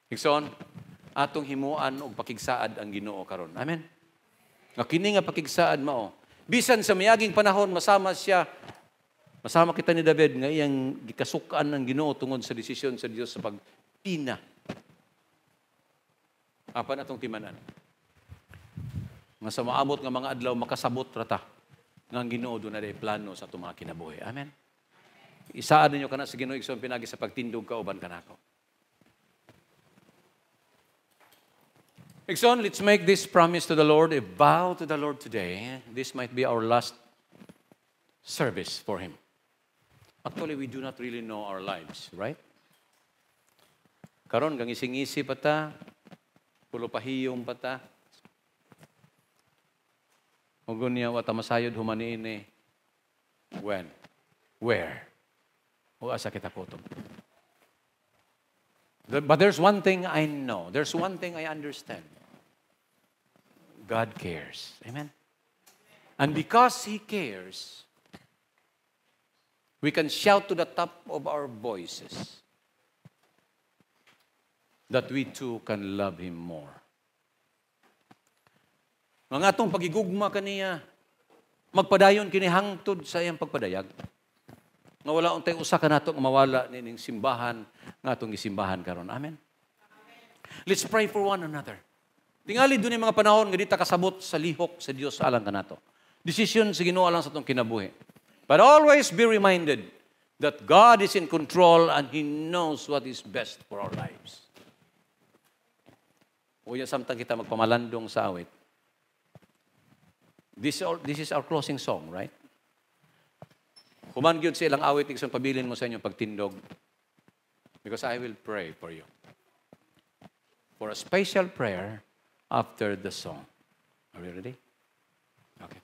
Igsoon, atong himuan og pakigsaad ang Ginoo karon. Amen. Nga kini nga pakigsaad mao, bisan sa miaging panahon masama kita ni David nga iyang gikasukan ng Ginoo tungod sa desisyon sa Dios sa pagpina. Apan atong timanan. Nga sa maabot nga mga adlaw makasabot rata nga ang Ginoo do na day plano sa atong mga kinabuhi. Amen. Isaan ninyo kana sa Ginoo igsoon pinagi sa pagtindog ka uban kanako. Igsoon, let's make this promise to the Lord, a vow to the Lord today. This might be our last service for Him. Actually, we do not really know our lives, right? Karon kang ising-isi pa ta, pulo pahiyom pa ta. Ugon niya, wata masayod humaniin when? Where? O asa kita kutob. But there's one thing I know. There's one thing I understand. God cares. Amen? And because He cares, we can shout to the top of our voices that we too can love Him more. Mga atong pagigugma kaniya, magpadayon kini hangtod sa iyang pagpadayag. Nga wala untay usa ka nato nga mawala nining simbahan nga atong gisimbahan karon. Amen. Let's pray for one another. Tingali dunay mga panahon nga di ta kasabot sa lihok sa Dios alang kanato. Decision sa Ginoo alang sa atong kinabuhi. But always be reminded that God is in control and He knows what is best for our lives. Uya samtang kita magpamalandong sa awit. This is our closing song, right? Human gyud sa ilang awit igsoon pabilin mo sa inyong pagtindog. Because I will pray for you. For a special prayer after the song. Are you ready? Okay.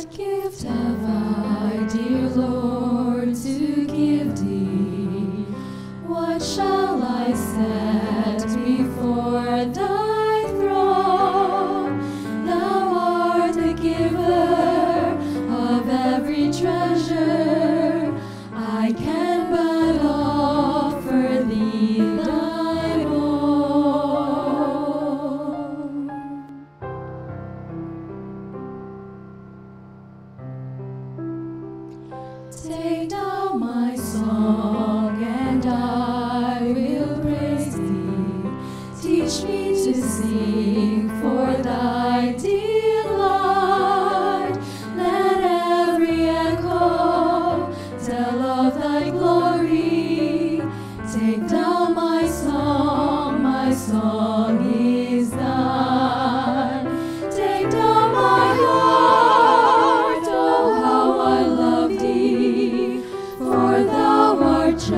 gift have I, dear Lord, to give thee? What shall I set before thy throne? Thou art the giver of every treasure. I can but offer thee thine own. Take now my song, and I will praise thee. Teach me to sing for thy delight. Let every echo tell of thy glory. Take now my song is thine. Take now my heart, oh how I love thee, for thou art just,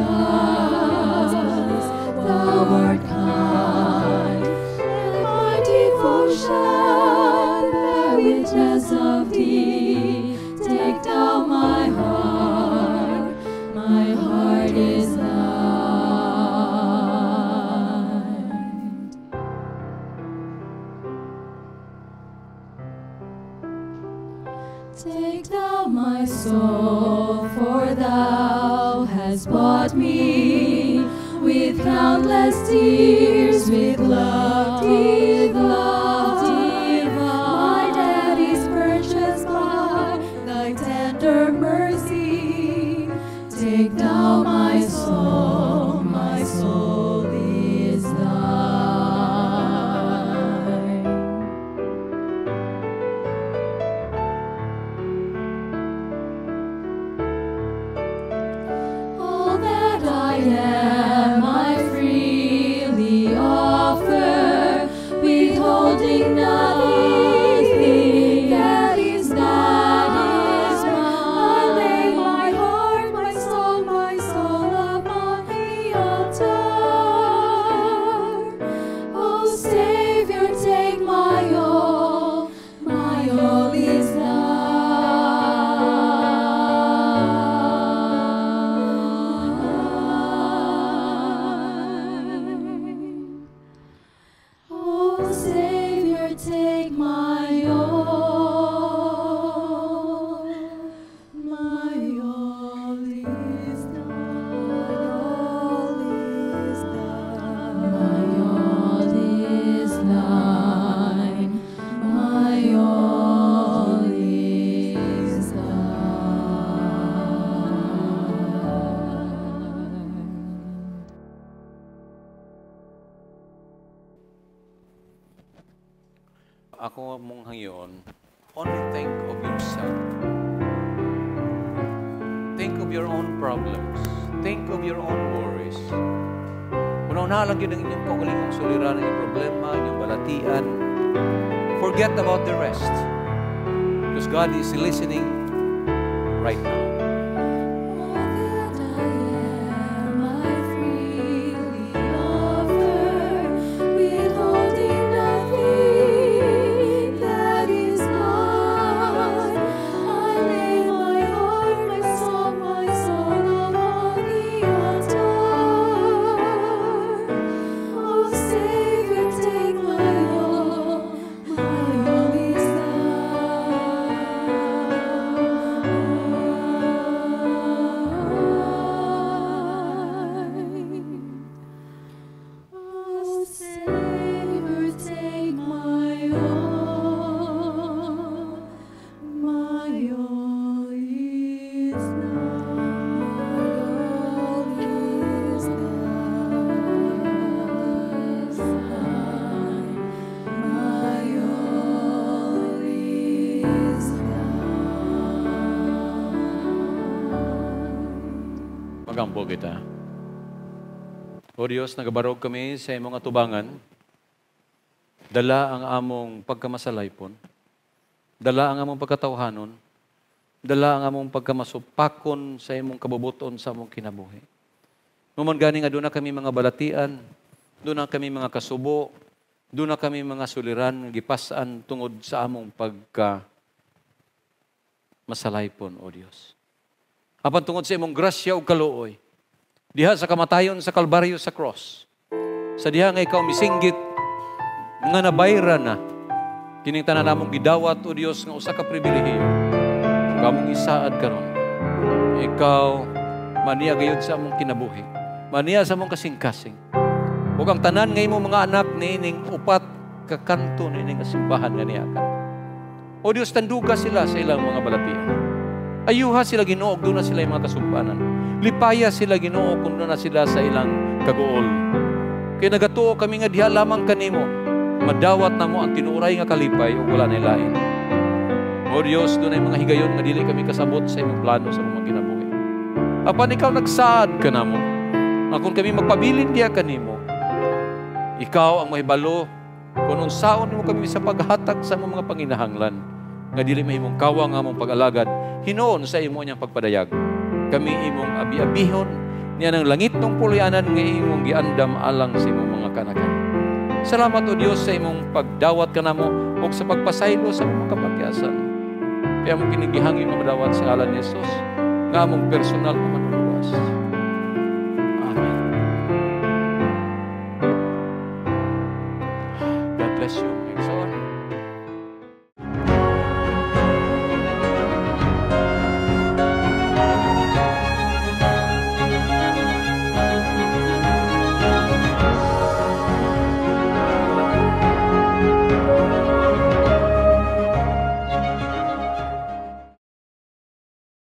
thou art kind, and my devotion bear witness of thee. Take now my heart is thine. Take thou my soul, for thou hast bought me with countless tears, with love divine. My debt is purchased by thy tender mercy. Take thou my soul is thine. All that I am, I freely offer, withholding nothing that is mine. I lay my heart, my soul upon the altar. Oh Savior, take my all is thine. Oh Savior, take my all is thine. My all is thine. My all is thine. Ako mong hangyon, only think of yourself. Think of your own problems. Think of your own worries. Una-una lang yun ang inyong kaugalingong suliran, inyong problema, inyong balatian. Forget about the rest. Because God is listening right now. All that I am, I freely offer, withholding nothing that is mine. I lay my heart, my soul upon the altar. Oh Savior, take my all is thine. Oh Savior, take my all is Magampo kita. O Diyos, nagabarog kami sa imong atubangan. Dala ang among pagkamasalaypon. Dala ang among pagkatawhanon. Dala ang among pagkamasupakon sa imong kabubuton sa among kinabuhi. Numan gani nga doon na kami mga balatian, doon na kami mga kasubo, doon na kami mga suliran, gipasan tungod sa among masalaypon, O Dios. Apan tungod sa imong grasya ug kaluoy, diha sa kamatayon sa Kalbaryo sa cross, sa diha nga ikaw misinggit nga nabayra na, kining tanan namong gidawat, O Dios, nga usa ka pribilehiyo. Kamong isaad karon. Ikaw maniya gayud sa among kinabuhi. Maniya sa among kasing-kasing. Ug ang tanan nga imong mga anak niining upat ka kanto niining simbahan nga niya ka. O Dios, tanduga sila sa ilang mga balatian. Ayuha sila, Ginoo, doon na sila yung mga kasumbanan. Lipaya sila, Ginoo, kung doon na sila sa ilang kagool. Kaya nagatuo kami nga diha lamang kanimo, madawat na mo ang tinuray nga kalipay o wala na ilain. O Dios, doon ay mga higayon nga dili kami kasabot sa imong plano sa mga kinabuhi. Apan ikaw nagsaad ka na mo, na kung kami magpabilin diha kanimo, ikaw ang mahibalo kung unsaon mo kami sa paghatag sa mga panginahanglan nga dili mahimong kawa nga mong pag-alagad hinoon sa imo niyang pagpadayag. Kami imong abi-abihon niya ng langit ng pulyanan nga imong giandam alang sa imong mga kanakan. Salamat, O Dios, sa imong pagdawat ka namo o sa pagpasaylo sa mga kapakyasan. Kaya mong kinigihangin na madawat sa ngalan ni Jesus nga among personal na manuluwas. Amen. God bless you. Next one.